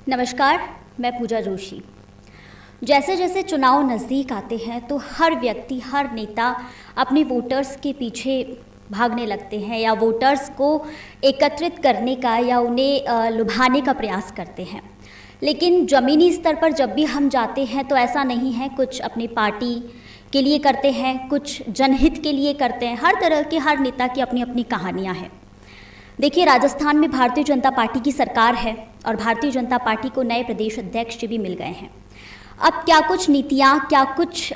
नमस्कार, मैं पूजा जोशी। जैसे जैसे चुनाव नज़दीक आते हैं तो हर व्यक्ति, हर नेता अपने वोटर्स के पीछे भागने लगते हैं या वोटर्स को एकत्रित करने का या उन्हें लुभाने का प्रयास करते हैं। लेकिन ज़मीनी स्तर पर जब भी हम जाते हैं तो ऐसा नहीं है, कुछ अपनी पार्टी के लिए करते हैं, कुछ जनहित के लिए करते हैं। हर तरह के हर नेता की अपनी अपनी कहानियाँ हैं। देखिए, राजस्थान में भारतीय जनता पार्टी की सरकार है और भारतीय जनता पार्टी को नए प्रदेश अध्यक्ष भी मिल गए हैं। अब क्या कुछ नीतियाँ, क्या कुछ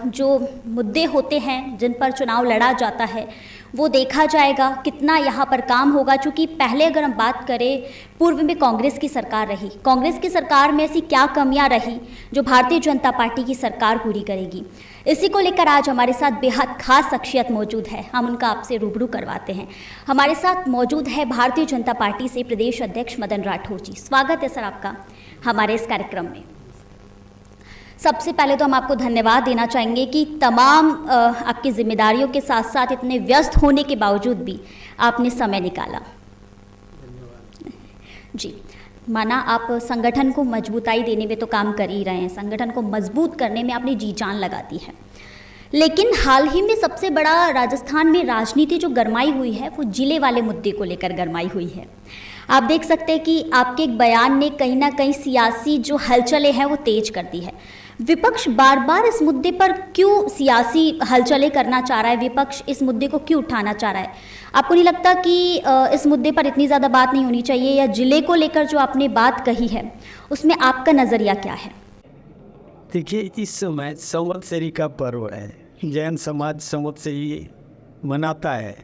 जो मुद्दे होते हैं जिन पर चुनाव लड़ा जाता है वो देखा जाएगा, कितना यहाँ पर काम होगा। चूँकि पहले अगर हम बात करें, पूर्व में कांग्रेस की सरकार रही, कांग्रेस की सरकार में ऐसी क्या कमियाँ रही जो भारतीय जनता पार्टी की सरकार पूरी करेगी। इसी को लेकर आज हमारे साथ बेहद खास शख्सियत मौजूद है, हम उनका आपसे रूबरू करवाते हैं। हमारे साथ मौजूद है भारतीय जनता पार्टी से प्रदेश अध्यक्ष मदन राठौर जी। स्वागत है सर आपका हमारे इस कार्यक्रम में। सबसे पहले तो हम आपको धन्यवाद देना चाहेंगे कि तमाम आपकी जिम्मेदारियों के साथ साथ इतने व्यस्त होने के बावजूद भी आपने समय निकाला। जी, माना आप संगठन को मजबूताई देने में तो काम कर ही रहे हैं, संगठन को मजबूत करने में आपने जी जान लगा दी है। लेकिन हाल ही में सबसे बड़ा राजस्थान में राजनीति जो गरमाई हुई है वो जिले वाले मुद्दे को लेकर गरमाई हुई है। आप देख सकते हैं कि आपके एक बयान ने कहीं ना कहीं सियासी जो हलचलें हैं वो तेज कर दी है। विपक्ष बार बार इस मुद्दे पर क्यों सियासी हलचलें करना चाह रहा है, विपक्ष इस मुद्दे को क्यों उठाना चाह रहा है? आपको नहीं लगता कि इस मुद्दे पर इतनी ज़्यादा बात नहीं होनी चाहिए, या जिले को लेकर जो आपने बात कही है उसमें आपका नज़रिया क्या है? देखिए, इस समय संवत्सरी का पर्व है, जैन समाज संवत्सरी मनाता है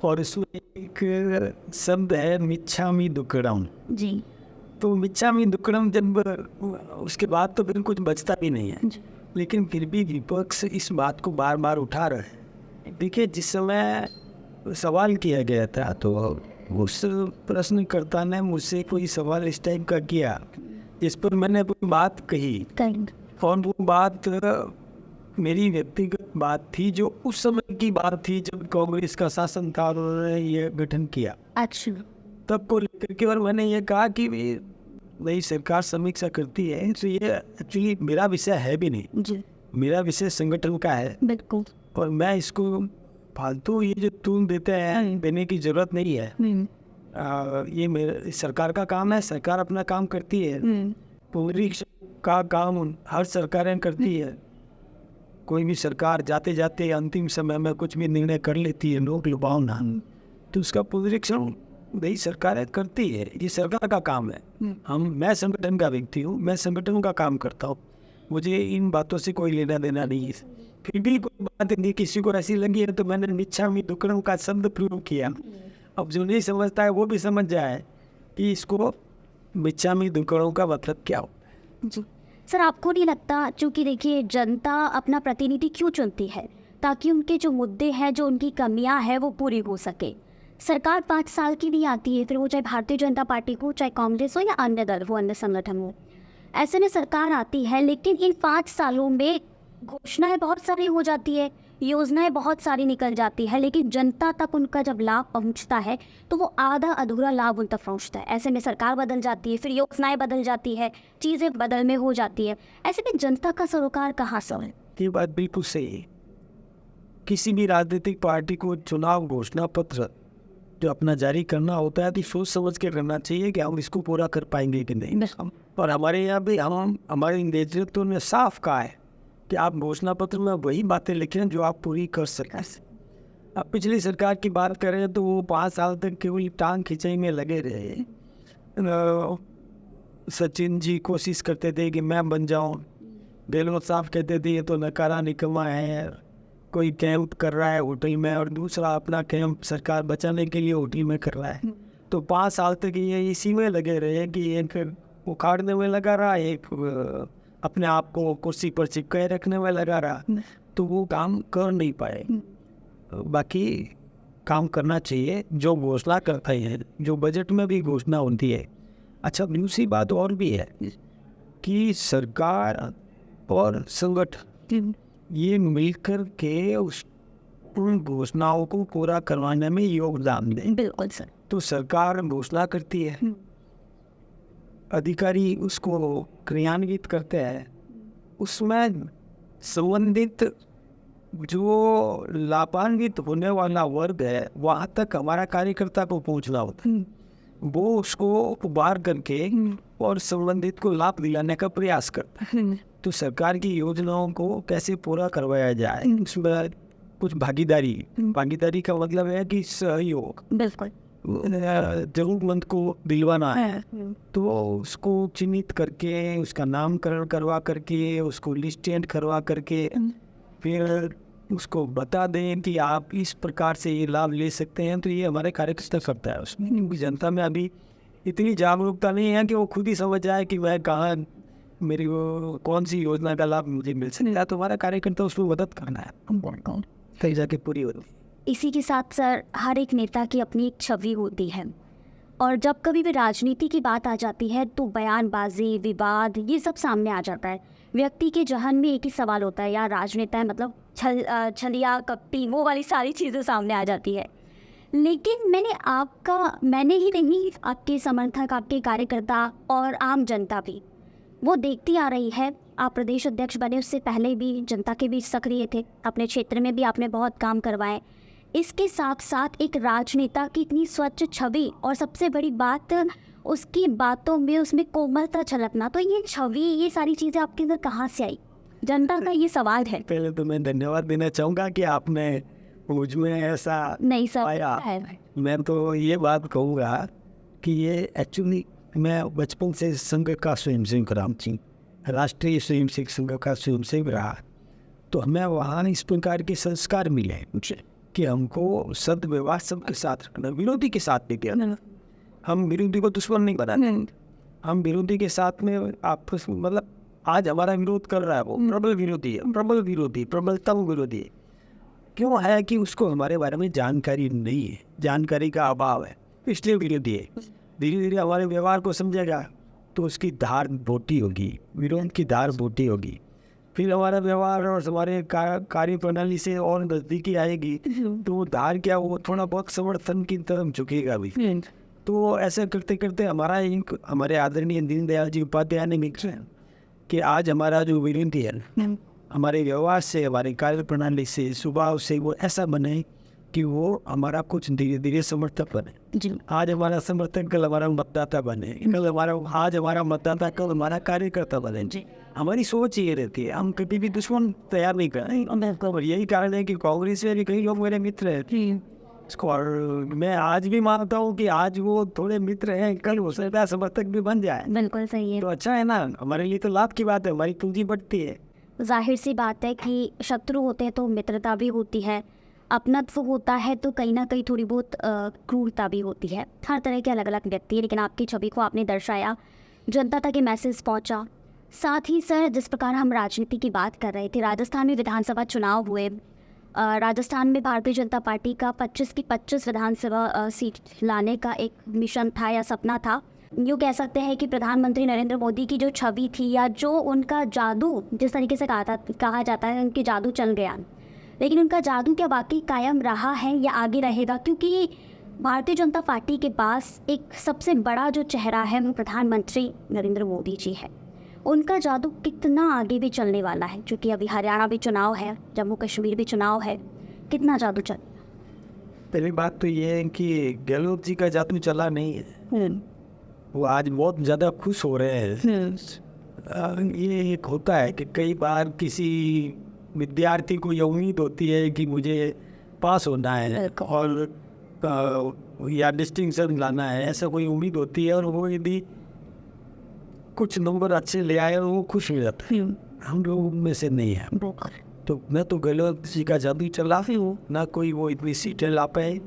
और इसमें एक शब्द है मिच्छामी दुक्कड़म। जी। तो मिच्छामी दुक्कड़म जब उसके बाद तो फिर कुछ बचता भी नहीं है, लेकिन फिर भी विपक्ष इस बात को बार बार उठा रहे हैं। देखिए, जिस समय सवाल किया गया था तो उस प्रश्नकर्ता ने मुझसे कोई सवाल इस टाइप का किया जिस पर मैंने अपनी बात कही, और वो बात मेरी व्यक्तिगत बात थी जो उस समय की बात थी जब कांग्रेस का शासन था और उन्होंने ये गठन किया। अच्छा। तब को लेकर के और मैंने ये कहा कि नई सरकार समीक्षा करती है, तो ये एक्चुअली मेरा विषय है भी नहीं जी। मेरा विषय संगठन का है। बिल्कुल। और मैं इसको फालतू ये जो तून देते हैं देने की जरूरत नहीं है। ये मेरे सरकार का काम है, सरकार अपना काम करती है। पुनरीक्षण का काम हर सरकारें करती है। कोई भी सरकार जाते जाते अंतिम समय में कुछ भी निर्णय कर लेती है, लोग लुभावना, तो उसका पुनरीक्षण नई सरकारें करती है। ये सरकार का काम है। मैं संगठन का व्यक्ति हूँ, मैं संगठन का काम करता हूँ, मुझे इन बातों से कोई लेना देना नहीं है। फिर भी कोई बात नहीं किसी को ऐसी लगी है तो मैंने मिच्छामी दुक्कड़म का शब्द प्रयोग किया। अब जो नहीं समझता है वो भी समझ जाए कि इसको मिच्छामी दुक्कड़म का मतलब क्या हो। जी सर, आपको नहीं लगता, चूँकि देखिए जनता अपना प्रतिनिधि क्यों चुनती है? ताकि उनके जो मुद्दे हैं, जो उनकी कमियां हैं वो पूरी हो सके। सरकार 5 साल की नहीं आती है, फिर वो चाहे भारतीय जनता पार्टी हो, चाहे कांग्रेस हो या अन्य दल हो, अन्य संगठन हो। ऐसे में सरकार आती है, लेकिन इन 5 सालों में घोषणाएं बहुत सारी हो जाती है, योजनाएं बहुत सारी निकल जाती है, लेकिन जनता तक उनका जब लाभ पहुंचता है तो वो आधा अधूरा लाभ उन तक पहुंचता है। ऐसे में सरकार बदल जाती है, फिर योजनाएं बदल जाती है, चीज़ें बदल में हो जाती है। ऐसे में जनता का सरोकार कहाँ से है? ये बात बिल्कुल सही है। किसी भी राजनीतिक पार्टी को चुनाव घोषणा पत्र जो अपना जारी करना होता है तो सोच समझ के करना चाहिए कि हम इसको पूरा कर पाएंगे कि नहीं। और हमारे यहाँ भी हमारे नेतृत्व ने साफ कहा है कि आप घोषणा पत्र में वही बातें लिखें जो आप पूरी कर सकें। अब पिछली सरकार की बात करें तो वो 5 साल तक केवल टांग खिंचाई में लगे रहे। सचिन जी कोशिश करते थे कि मैं बन जाऊं, गहलोत साहब कहते थे ये तो नकारा निकम्मा है, कोई कैंप कर रहा है होटल में और दूसरा अपना कैंप सरकार बचाने के लिए होटल में कर रहा है। तो 5 साल तक ये इसी में लगे रहे कि एक उखाड़ने में लगा रहा, एक अपने आप को कुर्सी पर चिपकाए रखने में लगा रहा, तो वो काम कर नहीं पाए। बाकी काम करना चाहिए जो घोषणा करते हैं, जो बजट में भी घोषणा होती है। अच्छा, दूसरी बात और भी है कि सरकार और संगठन ये मिलकर के उन घोषणाओं को पूरा करवाने में योगदान दें। बिल्कुल सर। तो सरकार घोषणा करती है, अधिकारी उसको क्रियान्वित करते हैं, उसमें संबंधित जो लाभान्वित होने वाला वर्ग है वहाँ तक हमारा कार्यकर्ता को पहुँचना होता है। वो उसको उबार करके और संबंधित को लाभ दिलाने का प्रयास करता है। तो सरकार की योजनाओं को कैसे पूरा करवाया जाए, उसमें कुछ भागीदारी का मतलब है कि सहयोग, बिल्कुल जरूरतमंद को दिलवाना है। तो उसको चिन्हित करके, उसका नामकरण करवा करके, उसको लिस्टेंड करवा करके, फिर उसको बता दें कि आप इस प्रकार से ये लाभ ले सकते हैं। तो ये हमारे कार्यकर्ता करता है। उसमें जनता में अभी इतनी जागरूकता नहीं है कि वो खुद ही समझ जाए कि वह कहाँ मेरी वो कौन सी योजना का लाभ मुझे मिल सकता है। तो हमारा कार्यकर्ता उसको मदद करना है, कहीं जाके पूरी होती। इसी के साथ सर, हर एक नेता की अपनी एक छवि होती है, और जब कभी भी राजनीति की बात आ जाती है तो बयानबाजी, विवाद, ये सब सामने आ जाता है। व्यक्ति के जहन में एक ही सवाल होता है, यार राजनेता है मतलब छलिया कपटी, वो वाली सारी चीज़ें सामने आ जाती है। लेकिन मैंने ही नहीं, आपके समर्थक, आपके कार्यकर्ता और आम जनता भी वो देखती आ रही है। आप प्रदेश अध्यक्ष बने उससे पहले भी जनता के बीच सक्रिय थे, अपने क्षेत्र में भी आपने बहुत काम करवाए। इसके साथ साथ एक राजनेता की इतनी स्वच्छ छवि, और सबसे बड़ी बात उसकी बातों में उसमें कोमलता झलकना। तो ये छवि, ये सारी चीज़ें आपके अंदर कहाँ से आई? जनता का ये सवाल है। पहले तो मैं धन्यवाद देना चाहूँगा कि आपने मुझ में ऐसा नहीं सर आया। मैं तो ये बात कहूँगा कि ये एक्चुअली मैं बचपन से संघ का स्वयंसेवक रहा हूँ, राष्ट्रीय स्वयंसेवक संघ का स्वयंसेवक रहा। तो हमें वहाँ इस प्रकार के संस्कार मिले मुझे कि हमको सद्व्यवहार सबके साथ रखना, विरोधी के साथ भी किया। हम विरोधी को दुश्मन नहीं बनाते, हम विरोधी के साथ में आपस में, मतलब आज हमारा विरोध कर रहा है वो प्रबल विरोधी है, प्रबलतम विरोधी है। क्यों है कि उसको हमारे बारे में जानकारी नहीं है, जानकारी का अभाव है, इसलिए विरोधी है। धीरे धीरे हमारे व्यवहार को समझेगा तो उसकी धार बोटी होगी, विरोध की धार बोटी होगी। फिर हमारा व्यवहार और हमारे कार्य प्रणाली से और नज़दीकी आएगी तो वो धार क्या, वो थोड़ा बहुत समर्थन की तरफ झुकेगा भी। तो ऐसा करते करते हमारे आदरणीय दीनदयाल जी उपाध्याय ने लिखा कि आज हमारा जो विरोधी है हमारे व्यवहार से, हमारे कार्य प्रणाली से, स्वभाव से वो ऐसा बने कि वो हमारा कुछ धीरे धीरे समर्थक बने। आज हमारा समर्थक कल हमारा मतदाता बने, आज हमारा मतदाता कल हमारा कार्यकर्ता बने। हमारी सोच ये रहती है, हम कभी भी दुश्मन तैयार नहीं करें। और यही कारण है कि कांग्रेस में भी कई लोग मेरे मित्र हैं, और मैं आज भी मानता हूँ कि आज वो थोड़े मित्र हैं, कल हो सकता है समर्थक भी बन जाए। बिल्कुल सही है। तो अच्छा है ना, हमारे लिए तो लाभ की बात है, हमारी पूंजी बढ़ती है। जाहिर सी बात है कि शत्रु होते हैं तो मित्रता भी होती है, अपनत्व होता है तो कहीं ना कहीं थोड़ी बहुत क्रूरता भी होती है। हर तरह के अलग अलग व्यक्ति है, लेकिन आपकी छवि को आपने दर्शाया, जनता तक ये मैसेज पहुंचा। साथ ही सर, जिस प्रकार हम राजनीति की बात कर रहे थे, राजस्थान में विधानसभा चुनाव हुए। राजस्थान में भारतीय जनता पार्टी का 25 की 25 विधानसभा सीट लाने का एक मिशन था या सपना था। यूँ कह सकते हैं कि प्रधानमंत्री नरेंद्र मोदी की जो छवि थी या जो उनका जादू, जिस तरीके से कहा जाता है उनके जादू चल गया, लेकिन उनका जादू क्या वाकई कायम रहा है या आगे रहेगा? क्योंकि भारतीय जनता पार्टी के पास एक सबसे बड़ा जो चेहरा है वो प्रधानमंत्री नरेंद्र मोदी जी है। उनका जादू कितना आगे भी चलने वाला है, क्योंकि अभी हरियाणा भी चुनाव है, जम्मू कश्मीर भी चुनाव है, कितना जादू चल? पहली बात तो ये है कि गहलोत जी का जादू चला नहीं है, वो आज बहुत ज़्यादा खुश हो रहे हैं। ये एक होता है कि कई बार किसी विद्यार्थी को ये उम्मीद होती है कि मुझे पास होना है और या डिस्टिंक्शन लाना है, ऐसा कोई उम्मीद होती है, और वो यदि कुछ नंबर अच्छे ले आए वो खुश हो जाता है। हम लोग में से नहीं है। तो मैं तो गहलोत जी का जादू चला हूँ, ना कोई वो इतनी सीटें ला पाए।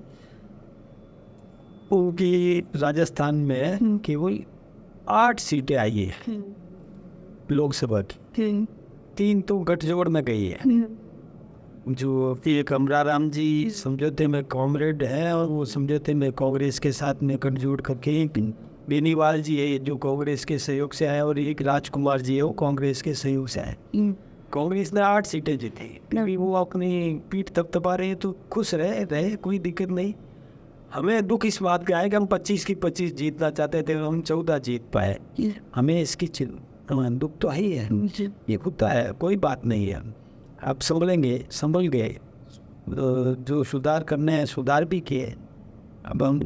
उनकी राजस्थान में केवल 8 सीटें आई है लोकसभा की, 3 तो गठजोड़ में गई है। जो एक अमराराम जी समझौते में कॉमरेड हैं और वो समझौते में कांग्रेस के साथ में गठजोड़ करके, बेनीवाल जी है जो कांग्रेस के सहयोग से आए, और एक राजकुमार जी है वो कांग्रेस के सहयोग से आए। कांग्रेस ने 8 सीटें जीती, वो अपनी पीठ थपथपा रहे हैं तो खुश रहे, कोई दिक्कत नहीं। हमें दुख इस बात का है कि हम 25 की 25 जीतना चाहते थे, हम 14 जीत पाए। हमें इसकी दुख तो ही है, ये होता है, कोई बात नहीं है। आप संभलेंगे, संभल गए, जो सुधार करने हैं सुधार भी किए। अब हम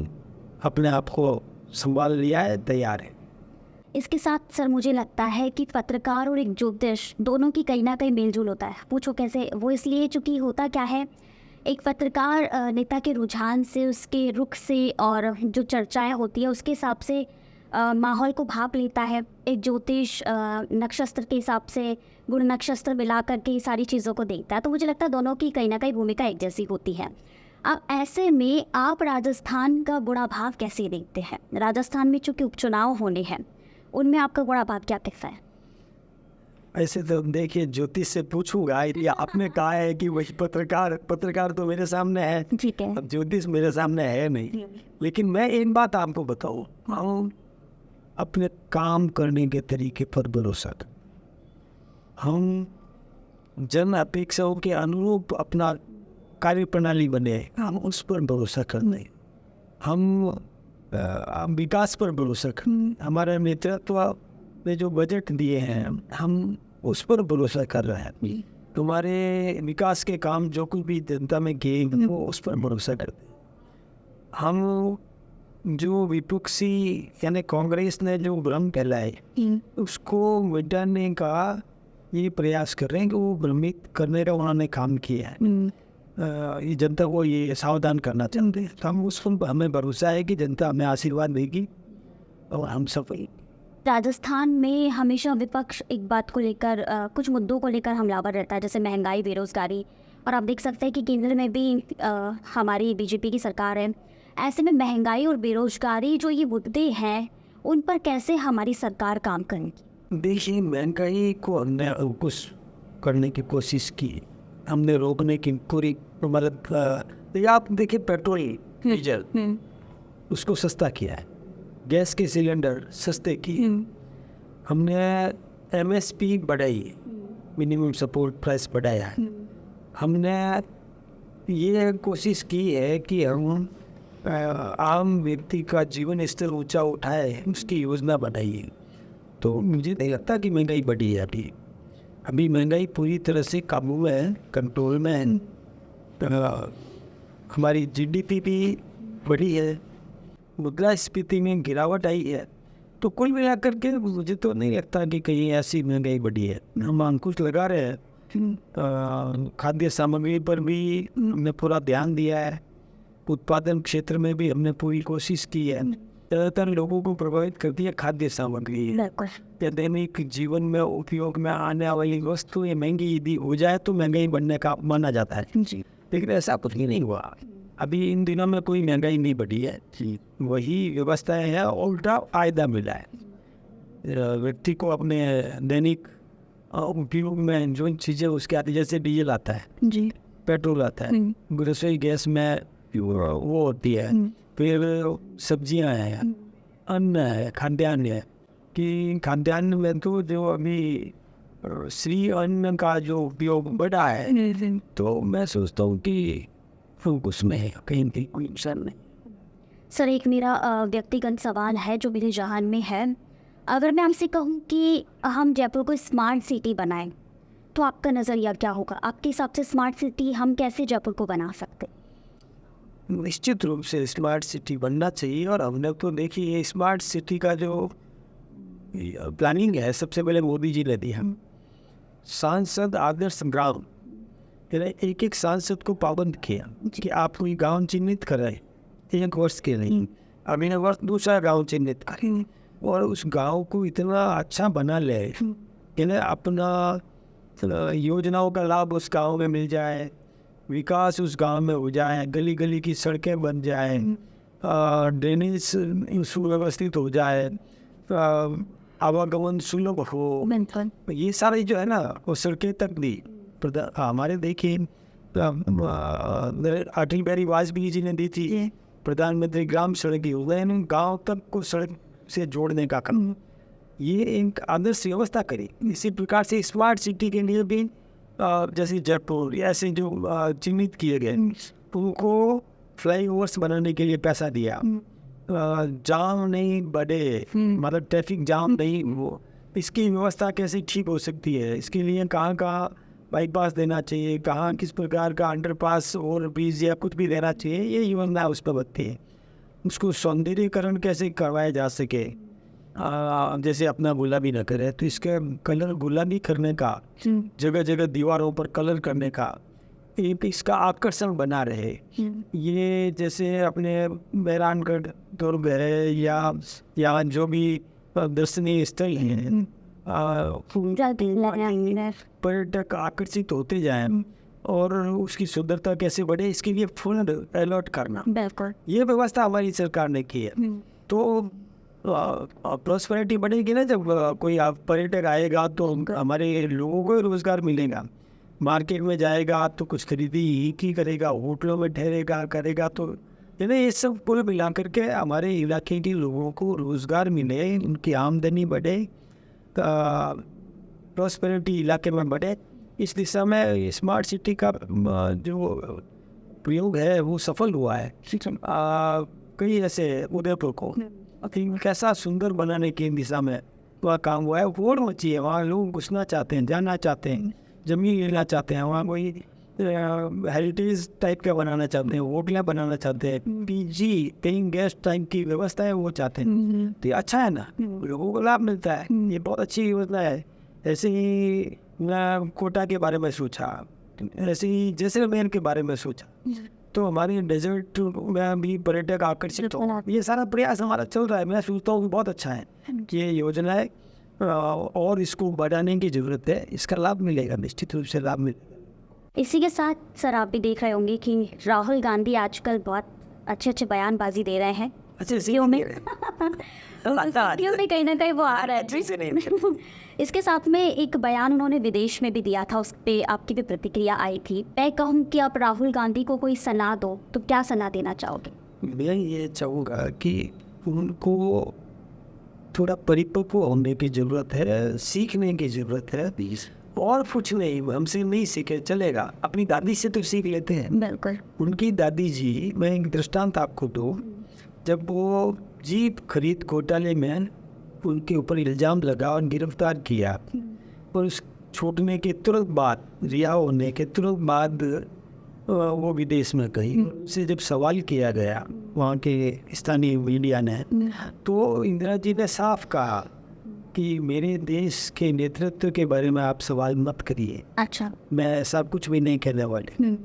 अपने आप को संभाल लिया है, तैयार है। इसके साथ सर मुझे लगता है कि पत्रकार और एक ज्योतिष दोनों की कहीं ना कहीं मेलजोल होता है। पूछो कैसे? वो इसलिए चूँकि होता क्या है, एक पत्रकार नेता के रुझान से, उसके रुख से और जो चर्चाएं होती है उसके हिसाब से माहौल को भाप लेता है। एक ज्योतिष नक्षत्र के हिसाब से गुण नक्षत्र मिला करके सारी चीज़ों को देखता है। तो मुझे लगता है दोनों की कहीं ना कहीं भूमिका एक जैसी होती है। अब ऐसे में आप राजस्थान का गुणा भाव कैसे देखते हैं? राजस्थान में चूँकि उपचुनाव होने हैं, उनमें आपका गुणा भाव क्या दिखता है? ऐसे तो देखिए, ज्योतिष से पूछूंगा, या आपने कहा है कि वही पत्रकार तो मेरे सामने है, ठीक है। अब ज्योतिष मेरे सामने है नहीं। लेकिन मैं एक बात आपको बताऊं, हम अपने काम करने के तरीके पर भरोसा कर, हम जन अपेक्षाओं के अनुरूप अपना कार्य प्रणाली बने, हम उस पर भरोसा करते, हम विकास पर भरोसा करते। हमारे नेतृत्व ने जो बजट दिए हैं, हम उस पर भरोसा कर रहे हैं। तुम्हारे विकास के काम जो कुछ भी जनता में किए, वो उस पर भरोसा करते हैं। हम जो विपक्षी यानी कांग्रेस ने जो भ्रम फैलाए, उसको मिटाने का ये प्रयास कर रहे हैं कि वो भ्रमित करने का उन्होंने काम किया है। ये जनता को ये सावधान करना चाहते हैं। तो हम उस पर हमें भरोसा है कि जनता हमें आशीर्वाद देगी और हम सफल। राजस्थान में हमेशा विपक्ष एक बात को लेकर कुछ मुद्दों को लेकर हमलावर रहता है, जैसे महंगाई, बेरोजगारी, और आप देख सकते हैं कि केंद्र में भी हमारी बीजेपी की सरकार है। ऐसे में महंगाई और बेरोजगारी जो ये मुद्दे हैं, उन पर कैसे हमारी सरकार काम करेगी? देखिए, महंगाई को हमने कुछ करने की कोशिश की, हमने रोकने की पूरी मदद। आप देखिए, पेट्रोल डीजल उसको सस्ता किया है, गैस के सिलेंडर सस्ते किए, हमने MSP बढ़ाई है, मिनिमम सपोर्ट प्राइस बढ़ाया है। हमने ये कोशिश की है कि हम आम व्यक्ति का जीवन स्तर ऊंचा उठाए, उसकी योजना बनाई है। तो मुझे नहीं लगता कि महंगाई बढ़ी है। अभी महंगाई पूरी तरह से काबू में है, कंट्रोल में है। हमारी GDP भी बढ़ी है, मुद्रास्फीति में गिरावट आई है। तो कुल मिलाकर के मुझे तो नहीं लगता कि कहीं ऐसी महंगाई बढ़ी है। हम अंकुश लगा रहे हैं, खाद्य सामग्री पर भी हमने पूरा ध्यान दिया है, उत्पादन क्षेत्र में भी हमने पूरी कोशिश की है। ज़्यादातर लोगों को प्रभावित करती है खाद्य सामग्री है, या दैनिक जीवन में उपयोग में आने वाली वस्तु ये महंगी यदि हो जाए तो महंगाई बढ़ने का माना जाता है। लेकिन ऐसा कुछ ही नहीं हुआ। अभी इन दिनों में कोई महंगाई नहीं बढ़ी है, वही व्यवस्थाएं है, उल्टा फायदा मिला है व्यक्ति को अपने दैनिक उपयोग में। जो चीज़ें उसके आती, जैसे डीजल आता है जी, पेट्रोल आता है, रसोई गैस में वो होती है, फिर सब्जियां हैं, अन्न है, खाद्यान्न है। कि खाद्यान्न में तो जो अभी श्री अन्न का जो उपयोग बढ़ा है, तो मैं सोचता हूँ कि उसमें कहीं कोई नुकसान नहीं। सर, एक मेरा व्यक्तिगत सवाल है जो मेरे जहान में है। अगर मैं आपसे कहूँ कि हम जयपुर को स्मार्ट सिटी बनाएं, तो आपका नज़रिया क्या होगा? आपके हिसाब से स्मार्ट सिटी हम कैसे जयपुर को बना सकते? निश्चित रूप से स्मार्ट सिटी बनना चाहिए। और हमने तो देखी ये स्मार्ट सिटी का जो प्लानिंग है, सबसे पहले मोदी जी ने दी है। सांसद आदर्श ग्राम, एक एक सांसद को पाबंद किया कि आप कोई गांव चिन्हित करें 1 वर्ष के लिए, अगले वर्ष दूसरा गांव चिन्हित करें, और उस गांव को इतना अच्छा बना ले कि अपना योजनाओं का लाभ उस गांव में मिल जाए, विकास उस गांव में हो जाए, गली गली की सड़कें बन जाए, ड्रेनेज सुव्यवस्थित हो जाए, आवागमन सुलभ हो। ये सारे जो है ना, वो सड़कें तक दी हमारे। देखिए, अटल बिहारी वाजपेयी जी ने दी थी प्रधानमंत्री ग्राम सड़क योजना, गांव तक को सड़क से जोड़ने का काम। ये एक आदर्श व्यवस्था करी। इसी प्रकार से स्मार्ट सिटी के लिए भी जैसे जयपुर ऐसे जो चिन्हित किए गए, उनको फ्लाईओवर्स बनाने के लिए पैसा दिया, जाम नहीं बढ़े, मतलब ट्रैफिक जाम नहीं हो, इसकी व्यवस्था कैसे ठीक हो सकती है, इसके लिए कहाँ कहाँ बाईपास देना चाहिए, कहाँ किस प्रकार का अंडरपास और ब्रिज या कुछ भी देना चाहिए, ये योजना उस पर बनती है। उसको सौंदर्यीकरण कैसे करवाया जा सके, जैसे अपना गुलाबी न करे तो इसका कलर गुलाबी करने का, जगह जगह दीवारों पर कलर करने का, एक इसका आकर्षण बना रहे। ये जैसे अपने मेहरानगढ़ दुर्ग है या जो भी दर्शनीय स्थल हैं, पर्यटक आकर्षित होते जाएं और उसकी सुंदरता कैसे बढ़े, इसके लिए फंड अलॉट करना, ये व्यवस्था हमारी सरकार ने की है। तो प्रॉस्पेरिटी बढ़ेगी ना, जब कोई पर्यटक आएगा तो हमारे लोगों को रोजगार मिलेगा, मार्केट में जाएगा तो कुछ खरीदी ही करेगा, होटलों में ठहरेगा करेगा, तो ये सब कुल मिला करके हमारे इलाके के लोगों को रोजगार मिले, उनकी आमदनी बढ़े, प्रॉस्पेरिटी इलाके में बढ़े। इस दिशा में स्मार्ट सिटी का जो प्रयोग है वो सफल हुआ है। कई ऐसे उदयपुर को कैसा सुंदर बनाने की दिशा में वह काम हुआ है, होड़ मची है, वहाँ लोग घुसना चाहते हैं, जाना चाहते हैं, ज़मीन लेना चाहते हैं, वहाँ कोई हेरिटेज टाइप का बनाना चाहते हैं, होटलें बनाना चाहते हैं, पीजी पेइंग गेस्ट टाइप की व्यवस्था है वो चाहते हैं। तो ये अच्छा है ना, लोगों को लाभ मिलता है, ये बहुत अच्छी योजना है। ऐसे ही मैं कोटा के बारे में सोचा, ऐसे ही जैसलमेर के बारे में सोचा, तो हमारे डेजर्ट में भी पर्यटक आकर्षित हो, ये सारा प्रयास हमारा चल रहा है। मैं सोचता हूँ बहुत अच्छा है कि ये योजना है और इसको बढ़ाने की ज़रूरत है, इसका लाभ मिलेगा, निश्चित रूप से लाभ मिलेगा। इसी के साथ सर आप भी देख रहे होंगे कि राहुल गांधी आजकल बहुत अच्छे बयानबाजी दे रहे हैं, सीओ में कहीं ना कहीं वो आ रहा है। इसके साथ में एक बयान उन्होंने विदेश में भी दिया था, उस पर आपकी भी प्रतिक्रिया आई थी। मैं कहूँ कि आप राहुल गांधी को कोई सलाह दो तो क्या सलाह देना चाहोगे? मैं ये चाहूँगा कि उनको थोड़ा परिपक्व होने की ज़रूरत है, सीखने की ज़रूरत है, और कुछ नहीं, हमसे नहीं सीखे चलेगा, अपनी दादी से तो सीख लेते हैं। बिल्कुल। उनकी दादी जी, मैं एक दृष्टांत आपको दूँ, जब वो जीप खरीद घोटाले में उनके ऊपर इल्ज़ाम लगा और गिरफ्तार किया, और उस छूटने के तुरंत बाद, रिहा होने के तुरंत बाद वो विदेश में गई, उससे जब सवाल किया गया वहाँ के स्थानीय मीडिया ने, तो इंदिरा जी ने साफ कहा कि मेरे देश के नेतृत्व के बारे में आप सवाल मत करिए, अच्छा, मैं ऐसा कुछ भी नहीं कहने वाले।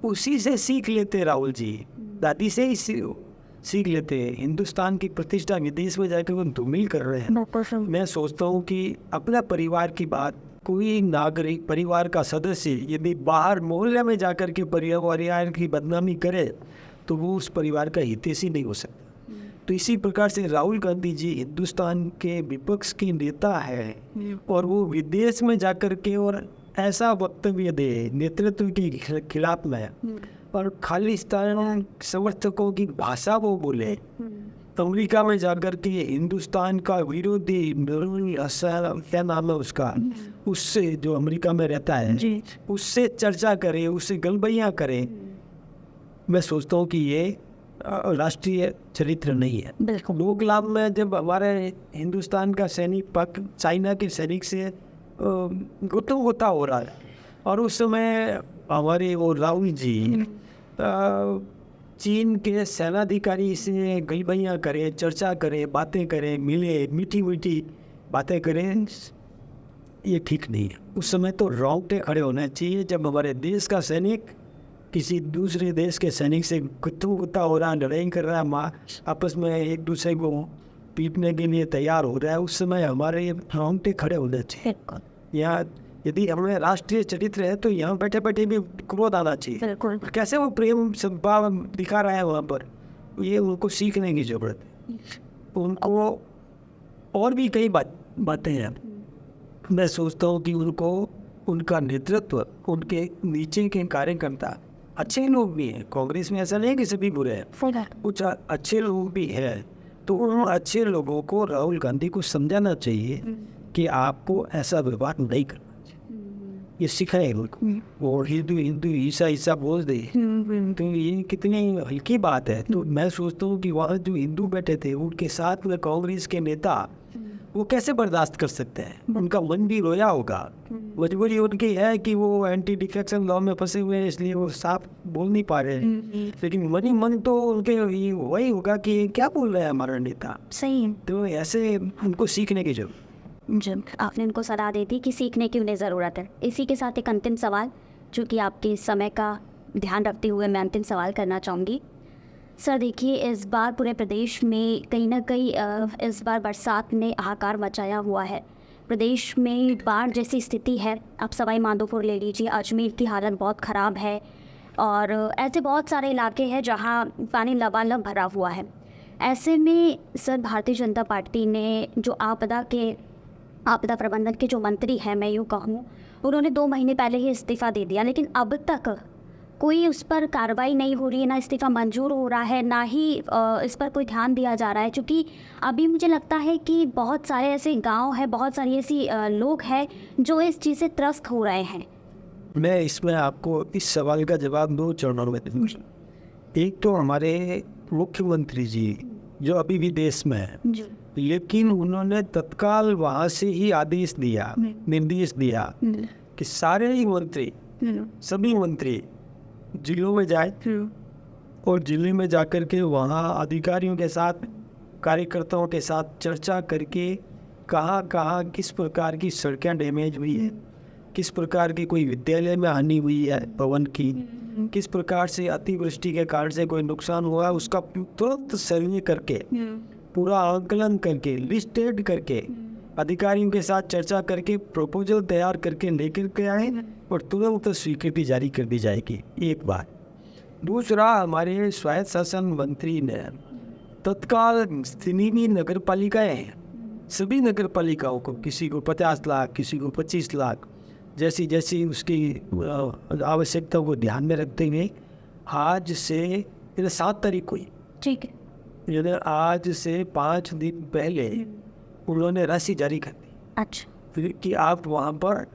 उसी से सीख लेते राहुल जी, दादी से ही सीख लेते हैं। हिंदुस्तान की प्रतिष्ठा विदेश में जाकर वो धूमिल कर रहे हैं। मैं सोचता हूँ कि अपना परिवार की बात, कोई नागरिक परिवार का सदस्य यदि बाहर मोहल्ले में जाकर के परिवार की बदनामी करे तो वो उस परिवार का हितैषी नहीं हो सकता। तो इसी प्रकार से राहुल गांधी जी हिंदुस्तान के विपक्ष के नेता है, और वो विदेश में जाकर के और ऐसा वक्तव्य दे नेतृत्व के खिलाफ में, और खालिस्तान समर्थकों की भाषा वो बोले, अमेरिका में जाकर के हिंदुस्तान का विरोधी क्या नाम है उसका, उससे जो अमेरिका में रहता है उससे चर्चा करे, उससे गलबैयाँ करे। मैं सोचता हूँ कि ये राष्ट्रीय चरित्र नहीं है। लोक लाभ में जब हमारे हिंदुस्तान का सैनिक पाक चाइना के सैनिक से गुत्ता हो रहा है, और उस समय हमारे वो राहुल जी चीन के सेनाधिकारी से गलबैयाँ करें, चर्चा करें, बातें करें, मिले, मीठी मीठी बातें करें, ये ठीक नहीं है। उस समय तो रोंगटे खड़े होना चाहिए जब हमारे देश का सैनिक किसी दूसरे देश के सैनिक से गुत्ता हो रहा है, लड़ाई कर रहा है, माँ आपस में एक दूसरे को पीटने के लिए तैयार हो रहा है, उस समय हमारे रोंगटे खड़े होने चाहिए। यहाँ यदि हमें राष्ट्रीय चरित्र है तो यहाँ बैठे बैठे भी क्रोध आना चाहिए। कैसे वो प्रेम सद्भाव दिखा रहा है वहाँ पर, ये उनको सीखने की जरूरत है। उनको और भी कई बातें हैं। मैं सोचता हूँ कि उनको उनका नेतृत्व, उनके नीचे के कार्यकर्ता अच्छे लोग भी हैं, कांग्रेस में ऐसा नहीं कि सभी बुरे हैं, कुछ अच्छे लोग भी हैं, तो उन अच्छे लोगों को राहुल गांधी को समझाना चाहिए कि आपको ऐसा व्यवहार नहीं करना चाहिए। ये सिखाए उनको, और हिंदू हिंदू ईसा ईसा बोल दे, तो ये कितनी हल्की बात है। तो मैं सोचता हूँ कि वहाँ जो हिंदू बैठे थे उनके साथ में कांग्रेस के नेता वो कैसे बर्दाश्त कर सकते हैं, उनका मन भी रोया होगा। मजबूरी उनकी है कि वो एंटी डिफेक्शन लॉ में फंसे हुए हैं, इसलिए वो साफ बोल नहीं पा रहे हैं, लेकिन मन ही मन तो उनके ये वही होगा कि क्या बोल रहा है हमारा नेता। सही है। तो ऐसे उनको सीखने की जरूरत। जब आपने उनको सलाह दी थी कि सीखने की उन्हें ज़रूरत है। इसी के साथ एक अंतिम सवाल, जो कि आपके समय का ध्यान रखते हुए मैं अंतिम सवाल करना चाहूँगी। सर देखिए, इस बार पूरे प्रदेश में कहीं ना कहीं इस बार बरसात ने हाहाकार मचाया हुआ है। प्रदेश में बाढ़ जैसी स्थिति है। आप सवाई माधोपुर ले लीजिए, अजमेर की हालत बहुत ख़राब है, और ऐसे बहुत सारे इलाके हैं जहां पानी लबालब भरा हुआ है। ऐसे में सर भारतीय जनता पार्टी ने जो आपदा प्रबंधन के जो मंत्री हैं, मैं यूँ कहूँ, उन्होंने 2 महीने पहले ही इस्तीफ़ा दे दिया, लेकिन अब तक कोई उस पर कार्रवाई नहीं हो रही है, ना इस्तीफ़ा मंजूर हो रहा है, ना ही इस पर कोई ध्यान दिया जा रहा है। क्योंकि अभी मुझे लगता है कि बहुत सारे ऐसे गांव हैं, बहुत सारी ऐसी लोग हैं जो इस चीज़ से त्रस्त हो रहे हैं। मैं इसमें आपको इस सवाल का जवाब 2 चरणों में दूँगा। एक तो हमारे मुख्यमंत्री जी जो अभी भी देश में है, लेकिन उन्होंने तत्काल वहाँ से ही आदेश दिया, निर्देश दिया कि सारे ही मंत्री, सभी मंत्री जिलों में जाए और जिले में जाकर के वहाँ अधिकारियों के साथ, कार्यकर्ताओं के साथ चर्चा करके कहाँ कहाँ किस प्रकार की सड़कें डैमेज हुई है, किस प्रकार की कोई विद्यालय में हानि हुई है भवन की, किस प्रकार से अतिवृष्टि के कारण से कोई नुकसान हुआ है, उसका तुरंत सर्वे करके, पूरा आंकलन करके, लिस्टेड करके, अधिकारियों के साथ चर्चा करके प्रपोजल तैयार करके लेकर के आए और तुरंत स्वीकृति जारी कर दी जाएगी। एक बात। दूसरा, हमारे स्वायत्त शासन मंत्री ने तत्काल जितनी भी नगर पालिकाएँ हैं, सभी नगर पालिकाओं को, किसी को 50 लाख, किसी को 25 लाख, जैसी जैसी उसकी आवश्यकता को ध्यान में रखते हुए आज से 7 तारीख को ही, ठीक है, यानी आज से 5 दिन पहले उन्होंने राशि जारी कर दी। अच्छा, कि आप वहाँ पर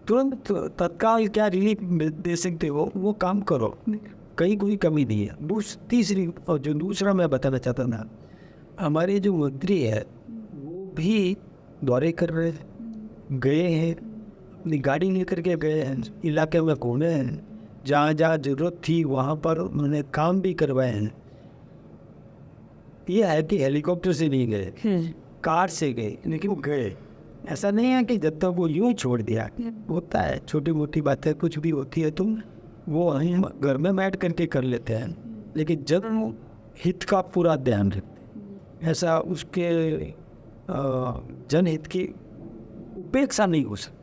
तुरंत तत्काल क्या रिलीफ दे सकते हो वो काम करो, कहीं कोई कमी नहीं है। तीसरी, और जो दूसरा मैं बताना चाहता था, हमारे जो मंत्री है वो भी दौरे कर रहे हैं, गए हैं, अपनी गाड़ी लेकर के गए हैं, इलाके में घूमे हैं, जहाँ जहाँ ज़रूरत थी वहाँ पर उन्होंने काम भी करवाए हैं। ये है कि हेलीकॉप्टर से नहीं गए, कार से गए, लेकिन गए। ऐसा नहीं है कि जब तक वो यूँ छोड़ दिया, होता है छोटी मोटी बातें कुछ भी होती है तो वो हम घर में बैठ करके कर लेते हैं, लेकिन जब हित का पूरा ध्यान रखते, ऐसा उसके जनहित की उपेक्षा नहीं हो सकती।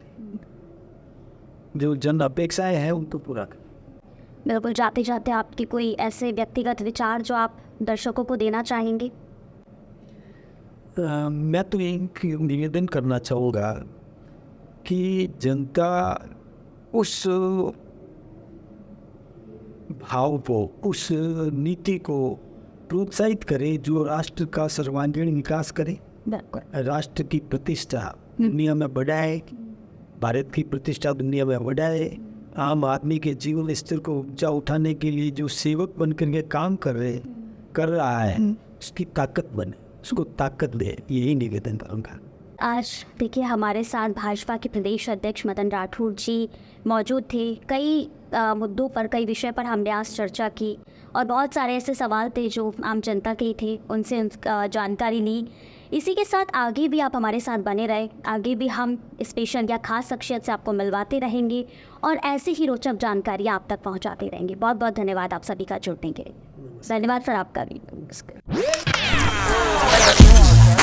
जो जन अपेक्षाएं हैं उनको पूरा करें। बिल्कुल। जाते जाते आपके कोई ऐसे व्यक्तिगत विचार जो आप दर्शकों को देना चाहेंगे? मैं तो एक निवेदन करना चाहूँगा कि जनता उस भाव को, उस नीति को प्रोत्साहित करे जो राष्ट्र का सर्वांगीण विकास करे, राष्ट्र की प्रतिष्ठा दुनिया में बढ़ाए, भारत की प्रतिष्ठा दुनिया में बढ़ाए, आम आदमी के जीवन स्तर को ऊंचा उठाने के लिए जो सेवक बन करके काम कर रहा है उसकी ताकत बने, उसको ताकत दे, यही निवेदन करूँगा। आज देखिए हमारे साथ भाजपा के प्रदेश अध्यक्ष मदन राठौर जी मौजूद थे। कई मुद्दों पर, कई विषय पर हमने आज चर्चा की और बहुत सारे ऐसे सवाल थे जो आम जनता के ही थे, उनसे जानकारी ली। इसी के साथ आगे भी आप हमारे साथ बने रहे, आगे भी हम स्पेशल या खास शख्सियत से आपको मिलवाते रहेंगे और ऐसे ही रोचक जानकारी आप तक पहुंचाते रहेंगे। बहुत बहुत धन्यवाद आप सभी का जुड़ने के लिए। धन्यवाद सर आपका भी।